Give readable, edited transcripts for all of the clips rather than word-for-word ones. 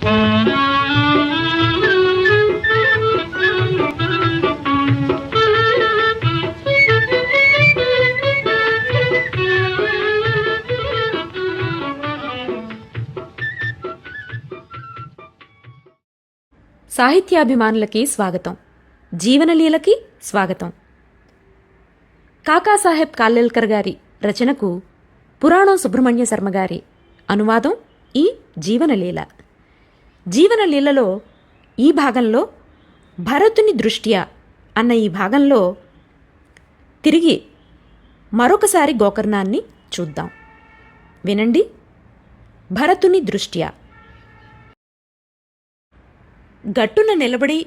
సాహిత్యాభిమానులకి స్వాగతం. జీవనలీలకి స్వాగతం. కాకాసాహెబ్ కాలేల్కర్ గారి రచనకు పురాణం సుబ్రహ్మణ్య శర్మ గారి అనువాదం ఈ జీవనలీల. జీవనలీలలో ఈ భాగంలో భరతుని దృష్ట్యా అన్న ఈ భాగంలో తిరిగి మరొకసారి గోకర్ణాన్ని చూద్దాం. వినండి. భరతుని దృష్ట్యా. గట్టున నిలబడి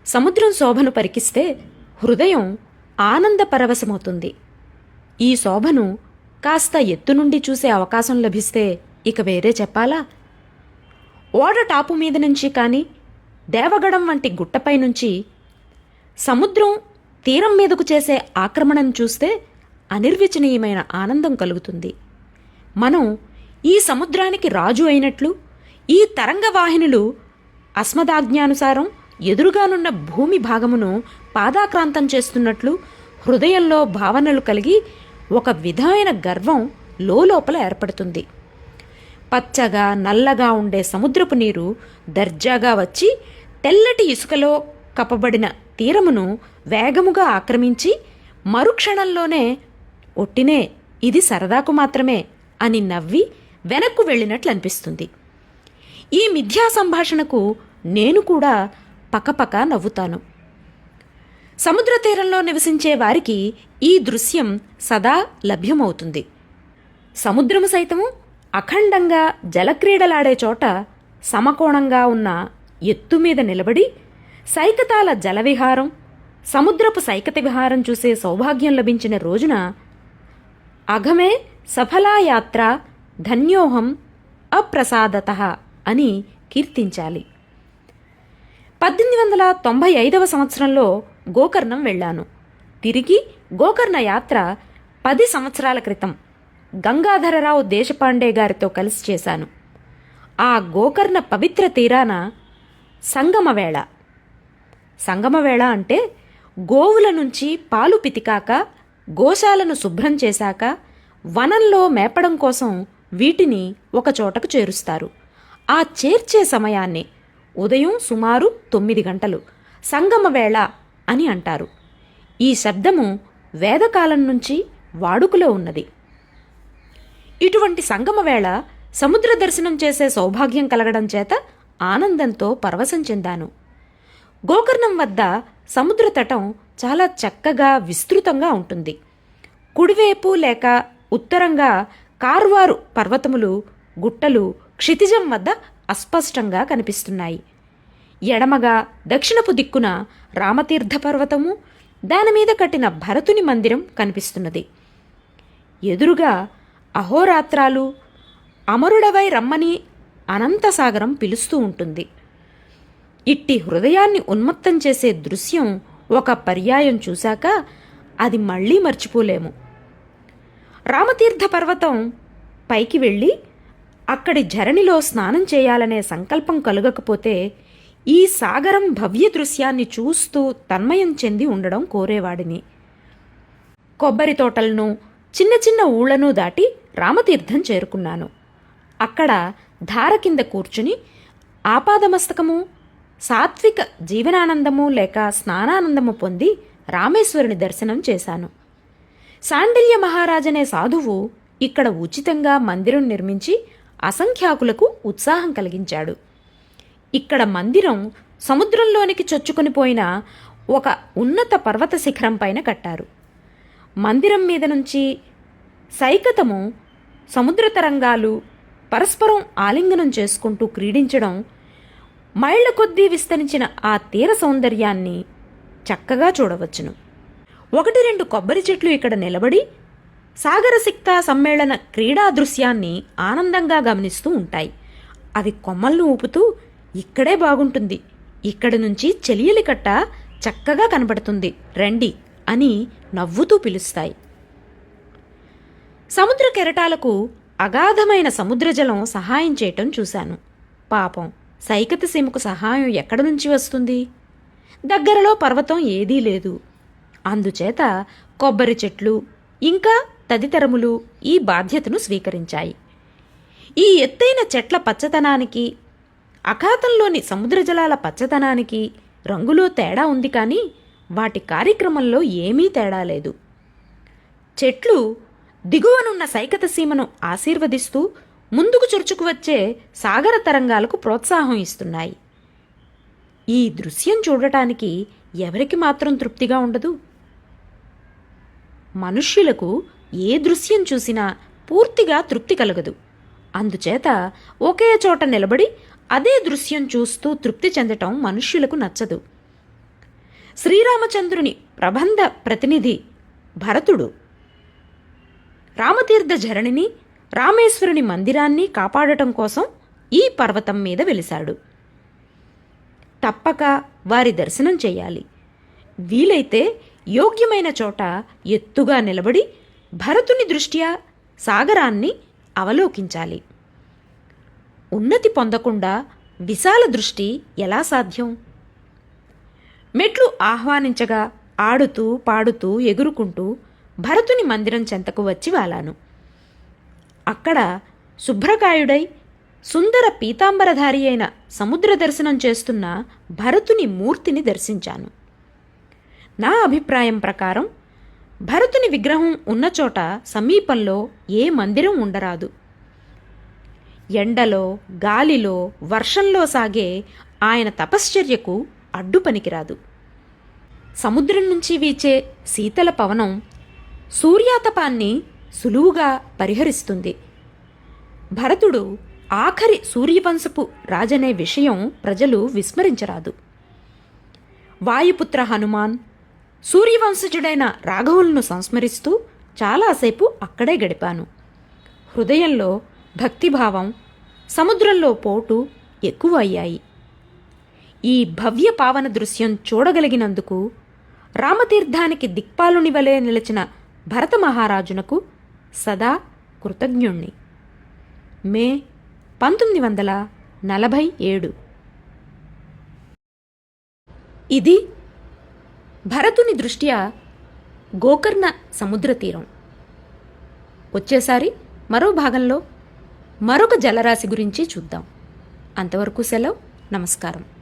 సముద్రం శోభను పరికిస్తే హృదయం ఆనందపరవశమవుతుంది. ఈ శోభను కాస్త ఎత్తు నుండి చూసే అవకాశం లభిస్తే ఇక వేరే చెప్పాలా? ఓడ టాపు మీద నుంచి కానీ దేవగడం వంటి గుట్టపై నుంచి సముద్రం తీరం మీదకు చేసే ఆక్రమణను చూస్తే అనిర్వచనీయమైన ఆనందం కలుగుతుంది. మనం ఈ సముద్రానికి రాజు అయినట్లు, ఈ తరంగవాహినులు అస్మదాజ్ఞానుసారం ఎదురుగానున్న భూమి భాగమును పాదాక్రాంతం చేస్తున్నట్లు హృదయంలో భావనలు కలిగి ఒక విధమైన గర్వం లోపల ఏర్పడుతుంది. పచ్చగా నల్లగా ఉండే సముద్రపు నీరు దర్జాగా వచ్చి తెల్లటి ఇసుకలో కప్పబడిన తీరమును వేగముగా ఆక్రమించి మరుక్షణంలోనే ఒట్టినే ఇది సరదాకు మాత్రమే అని నవ్వి వెనక్కు వెళ్ళినట్లు అనిపిస్తుంది. ఈ మిథ్యా సంభాషణకు నేను కూడా పకపక నవ్వుతాను. సముద్ర తీరంలో నివసించే వారికి ఈ దృశ్యం సదా లభ్యమవుతుంది. సముద్రము సైతము అఖండంగా జలక్రీడలాడే చోట సమకోణంగా ఉన్న ఎత్తు మీద నిలబడి సైకతాల జలవిహారం, సముద్రపు సైకత విహారం చూసే సౌభాగ్యం లభించిన రోజున అఘమే సఫలాయాత్ర ధన్యోహం అప్రసాదతః అని కీర్తించాలి. 1895వ సంవత్సరంలో గోకర్ణం వెళ్ళాను. తిరిగి గోకర్ణ యాత్ర 10 సంవత్సరాల క్రితం గంగాధరరావు దేశపాండే గారితో కలిసి చేశాను. ఆ గోకర్ణ పవిత్ర తీరాన సంగమవేళ. సంగమవేళ అంటే గోవుల నుంచి పాలు పితికాక, గోశాలను శుభ్రం చేశాక వనంలో మేపడం కోసం వీటిని ఒక చోటకు చేరుస్తారు. ఆ చేర్చే సమయాన్ని ఉదయం సుమారు 9 గంటలు సంగమవేళ అని అంటారు. ఈ శబ్దము వేదకాలం నుంచి వాడుకలో ఉన్నది. ఇటువంటి సంగమవేళ సముద్ర దర్శనం చేసే సౌభాగ్యం కలగడం చేత ఆనందంతో పరవశం చెందాను. గోకర్ణం వద్ద సముద్ర తటం చాలా చక్కగా విస్తృతంగా ఉంటుంది. కుడివైపు లేక ఉత్తరంగా కార్వారు పర్వతములు, గుట్టలు క్షితిజం వద్ద అస్పష్టంగా కనిపిస్తున్నాయి. ఎడమగా దక్షిణపు దిక్కున రామతీర్థ పర్వతము, దానిమీద కట్టిన భరతుని మందిరం కనిపిస్తున్నది. ఎదురుగా అహోరాత్రాలు అమరుడవై రమ్మని అనంతసాగరం పిలుస్తూ ఉంటుంది. ఇట్టి హృదయాన్ని ఉన్మత్తం చేసే దృశ్యం ఒక పర్యాయం చూశాక అది మళ్లీ మర్చిపోలేము. రామతీర్థ పర్వతం పైకి వెళ్ళి అక్కడి ఝరణిలో స్నానం చేయాలనే సంకల్పం కలుగకపోతే ఈ సాగరం భవ్య దృశ్యాన్ని చూస్తూ తన్మయం చెంది ఉండడం కోరేవాడిని. కొబ్బరి తోటలను, చిన్న చిన్న ఊళ్లను దాటి రామతీర్థం చేరుకున్నాను. అక్కడ ధార కింద కూర్చుని ఆపాదమస్తకము, సాత్విక జీవనానందము లేక స్నానానందము పొంది రామేశ్వరుని దర్శనం చేశాను. శాండిల్య మహారాజనే సాధువు ఇక్కడ ఉచితంగా మందిరం నిర్మించి అసంఖ్యాకులకు ఉత్సాహం కలిగించాడు. ఇక్కడ మందిరం సముద్రంలోనికి చొచ్చుకొనిపోయిన ఒక ఉన్నత పర్వత శిఖరం పైన కట్టారు. మందిరం మీద నుంచి సైకతము, సముద్ర తరంగాలు పరస్పరం ఆలింగనం చేసుకుంటూ క్రీడించడం, మైళ్ల కొద్దీ విస్తరించిన ఆ తీర సౌందర్యాన్ని చక్కగా చూడవచ్చును. 1-2 కొబ్బరి చెట్లు ఇక్కడ నిలబడి సాగరసిక్తా సమ్మేళన క్రీడా దృశ్యాన్ని ఆనందంగా గమనిస్తూ ఉంటాయి. అవి కొమ్మలను ఊపుతూ ఇక్కడే బాగుంటుంది, ఇక్కడి నుంచి చెలియలి కట్ట చక్కగా కనబడుతుంది, రండి అని నవ్వుతూ పిలుస్తాయి. సముద్ర కెరటాలకు అగాధమైన సముద్రజలం సహాయం చేయటం చూశాను. పాపం సైకత సీమకు సహాయం ఎక్కడి నుంచి వస్తుంది? దగ్గరలో పర్వతం ఏదీ లేదు. అందుచేత కొబ్బరి చెట్లు ఇంకా తదితరములు ఈ బాధ్యతను స్వీకరించాయి. ఈ ఎత్తైన చెట్ల పచ్చదనానికి, అఖాతంలోని సముద్ర జలాల పచ్చదనానికి రంగులో తేడా ఉంది, కానీ వాటి కార్యక్రమంలో ఏమీ తేడా లేదు. చెట్లు దిగువనున్న సైకత సీమను ఆశీర్వదిస్తూ ముందుకు చొరుచుకు వచ్చే సాగర తరంగాలకు ప్రోత్సాహం ఇస్తున్నాయి. ఈ దృశ్యం చూడటానికి ఎవరికి మాత్రం తృప్తిగా ఉండదు? మనుష్యులకు ఏ దృశ్యం చూసినా పూర్తిగా తృప్తి కలగదు. అందుచేత ఒకే చోట నిలబడి అదే దృశ్యం చూస్తూ తృప్తి చెందటం మనుష్యులకు నచ్చదు. శ్రీరామచంద్రుని ప్రబంధ ప్రతినిధి భరతుడు రామతీర్థ ధరణిని, రామేశ్వరుని మందిరాన్ని కాపాడటం కోసం ఈ పర్వతం మీద వెలిశాడు. తప్పక వారి దర్శనం చేయాలి. వీలైతే యోగ్యమైన చోట ఎత్తుగా నిలబడి భరతుని దృష్ట్యా సాగరాన్ని అవలోకించాలి. ఉన్నతి పొందకుండా విశాల దృష్టి ఎలా సాధ్యం? మెట్లు ఆహ్వానించగా ఆడుతూ పాడుతూ ఎగురుకుంటూ భరతుని మందిరం చెంతకు వచ్చి వాలాను. అక్కడ శుభ్రకాయుడై సుందర పీతాంబరధారి అయిన సముద్ర దర్శనం చేస్తున్న భరతుని మూర్తిని దర్శించాను. నా అభిప్రాయం ప్రకారం భరతుని విగ్రహం ఉన్నచోట సమీపంలో ఏ మందిరం ఉండరాదు. ఎండలో, గాలిలో, వర్షంలో సాగే ఆయన తపశ్చర్యకు అడ్డు పనికిరాదు. సముద్రం నుంచి వీచే శీతల పవనం సూర్యాతపాన్ని సులువుగా పరిహరిస్తుంది. భరతుడు ఆఖరి సూర్యవంశపు రాజనే విషయం ప్రజలు విస్మరించరాదు. వాయుపుత్ర హనుమాన్, సూర్యవంశజుడైన రాఘవులను సంస్మరిస్తూ చాలాసేపు అక్కడే గడిపాను. హృదయంలో భక్తిభావం, సముద్రంలో పోటు ఎక్కువ అయ్యాయి. ఈ భవ్య పావన దృశ్యం చూడగలిగినందుకు రామతీర్థానికి దిక్పాలుని వలె నిలిచిన భరత మహారాజునకు సదా కృతజ్ఞుణ్ణి. మే 1947. ఇది భరతుని దృష్ట్యా గోకర్ణ సముద్ర తీరం. వచ్చేసారి మరో భాగంలో మరొక జలరాశి గురించి చూద్దాం. అంతవరకు సెలవు. నమస్కారం.